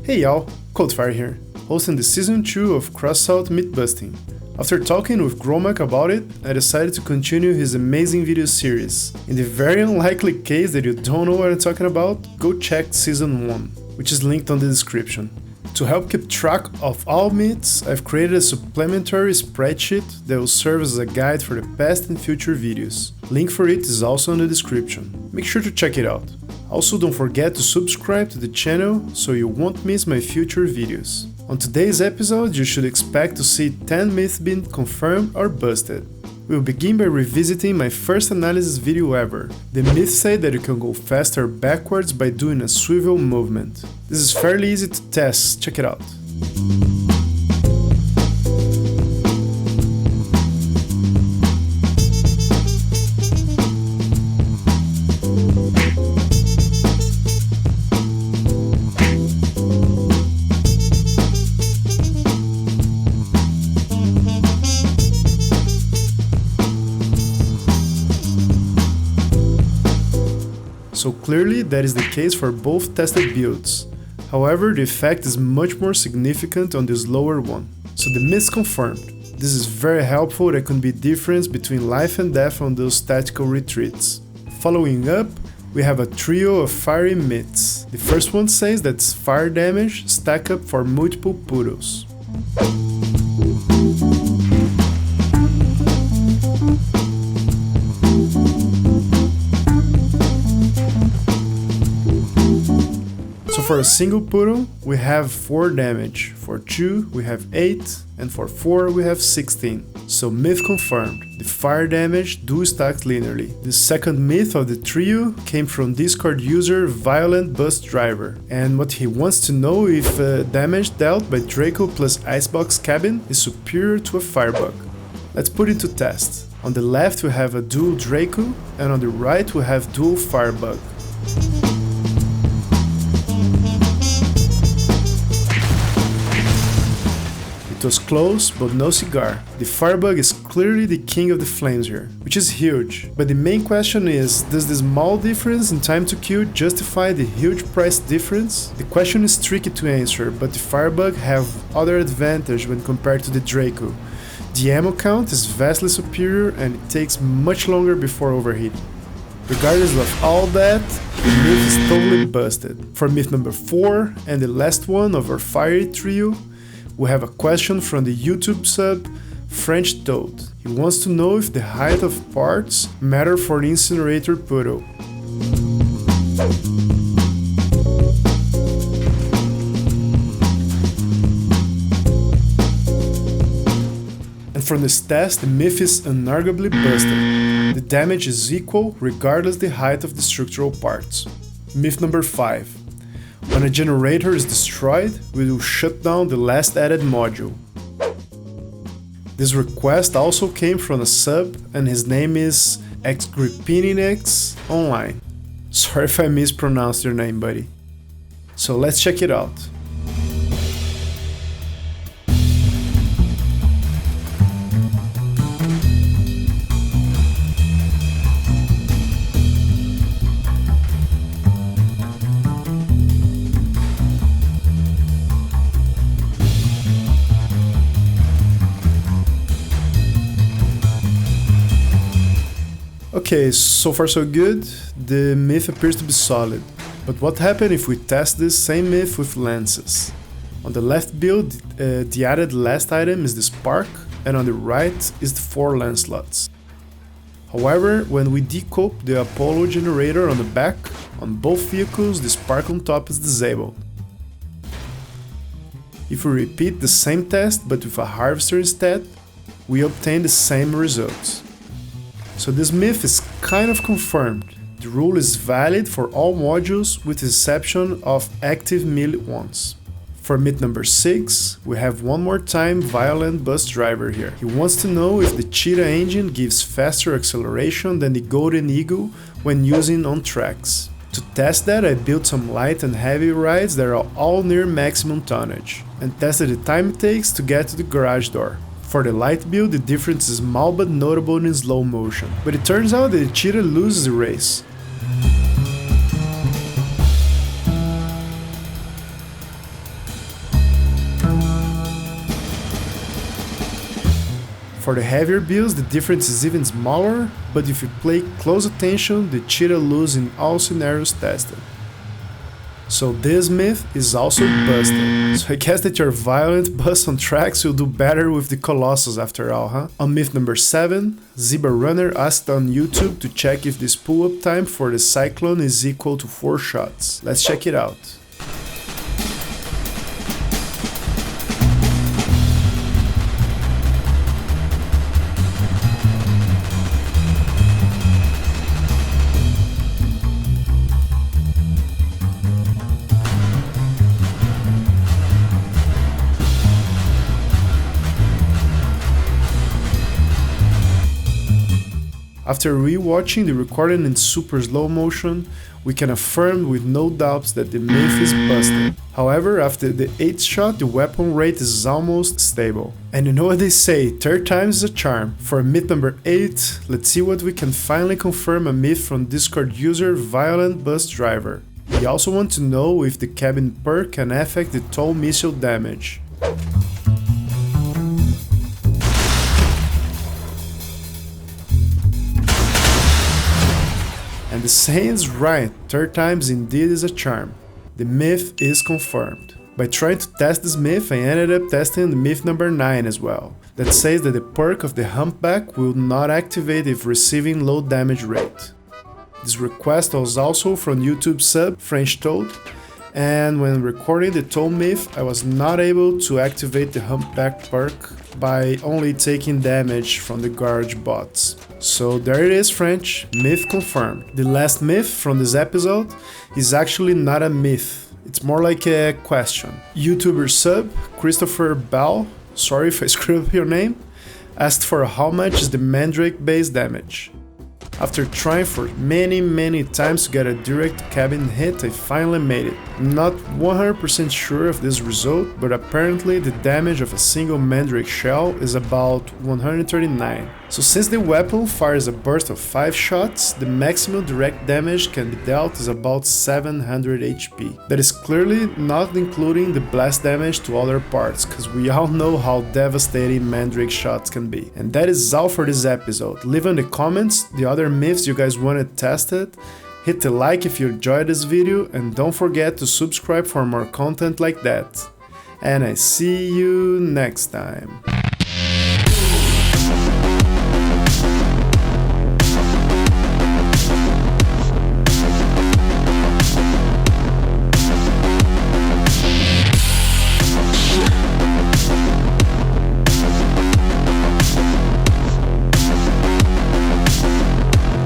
Hey y'all, Coldfire here, hosting the Season 2 of Crossout MythBusting. After talking with Gromac about it, I decided to continue his amazing video series. In the very unlikely case that you don't know what I'm talking about, go check Season 1, which is linked on the description. To help keep track of all myths, I've created a supplementary spreadsheet that will serve as a guide for the past and future videos. Link for it is also in the description. Make sure to check it out. Also, don't forget to subscribe to the channel so you won't miss my future videos. On today's episode, you should expect to see 10 myths being confirmed or busted. We'll begin by revisiting my first analysis video ever. The myth said that you can go faster backwards by doing a swivel movement. This is fairly easy to test, check it out. So clearly that is the case for both tested builds. However, the effect is much more significant on this lower one. So the myth confirmed. This is very helpful. There can be difference between life and death on those tactical retreats. Following up, we have a trio of fiery myths. The first one says that fire damage stack up for multiple puddles. For a single puddle, we have 4 damage, for 2 we have 8, and for 4 we have 16. So myth confirmed, the fire damage do stack linearly. The second myth of the trio came from Discord user Violent Bus Driver, and what he wants to know if damage dealt by Draco plus icebox cabin is superior to a firebug. Let's put it to test. On the left we have a dual Draco, and on the right we have dual firebug. It was close, but no cigar. The firebug is clearly the king of the flames here, which is huge. But the main question is, does the small difference in time to kill justify the huge price difference? The question is tricky to answer, but the firebug have other advantage when compared to the Draco. The ammo count is vastly superior and it takes much longer before overheating. Regardless of all that, the myth is totally busted. For myth number 4 and the last one of our fiery trio, we have a question from the YouTube sub French Toad. He wants to know if the height of parts matter for the incinerator puddle. And from this test, the myth is unarguably busted. The damage is equal regardless the height of the structural parts. Myth number 5. When a generator is destroyed, we will shut down the last added module. This request also came from a sub and his name is xgripinix online. Sorry if I mispronounced your name, buddy. So let's check it out. Okay, so far so good, the myth appears to be solid. But what happens if we test this same myth with lances? On the left build, the added last item is the spark, and on the right is the 4 lance slots. However, when we decope the Apollo generator on the back, on both vehicles the spark on top is disabled. If we repeat the same test but with a harvester instead, we obtain the same results. So this myth is kind of confirmed. The rule is valid for all modules with the exception of active melee ones. For myth number 6, we have one more time Violent Bus Driver here. He wants to know if the Cheetah engine gives faster acceleration than the Golden Eagle when using on tracks. To test that, I built some light and heavy rides that are all near maximum tonnage, and tested the time it takes to get to the garage door. For the light build, the difference is small but notable in slow motion, but it turns out that the Cheetah loses the race. For the heavier builds, the difference is even smaller, but if you pay close attention, the Cheetah loses in all scenarios tested. So this myth is also busted. So I guess that your violent bust on tracks will do better with the Colossus after all, huh? On myth number 7, Zebra Runner asked on YouTube to check if this pull-up time for the Cyclone is equal to 4 shots. Let's check it out. After re-watching the recording in super slow motion, we can affirm with no doubts that the myth is busted. However, after the 8th shot, the weapon rate is almost stable. And you know what they say, third time is a charm. For myth number 8, let's see what we can finally confirm a myth from Discord user Violent Bus Driver. We also want to know if the cabin perk can affect the toll missile damage. And the saying's right, third times indeed is a charm. The myth is confirmed. By trying to test this myth, I ended up testing the myth number 9 as well. That says that the perk of the humpback will not activate if receiving low damage rate. This request was also from YouTube sub French Toad, and when recording the toll myth, I was not able to activate the humpback perk by only taking damage from the garage bots. So there it is, French, myth confirmed. The last myth from this episode is actually not a myth, it's more like a question. YouTuber sub Christopher Bell, sorry if I screwed up your name, asked for how much is the mandrake base damage. After trying for many times to get a direct cabin hit, I finally made it. I'm not 100% sure of this result, but apparently the damage of a single mandrake shell is about 139. So since the weapon fires a burst of 5 shots, the maximum direct damage can be dealt is about 700 HP. That is clearly not including the blast damage to other parts, cause we all know how devastating mandrake shots can be. And that is all for this episode. Leave in the comments the other myths you guys wanted tested, hit the like if you enjoyed this video, and don't forget to subscribe for more content like that. And I see you next time.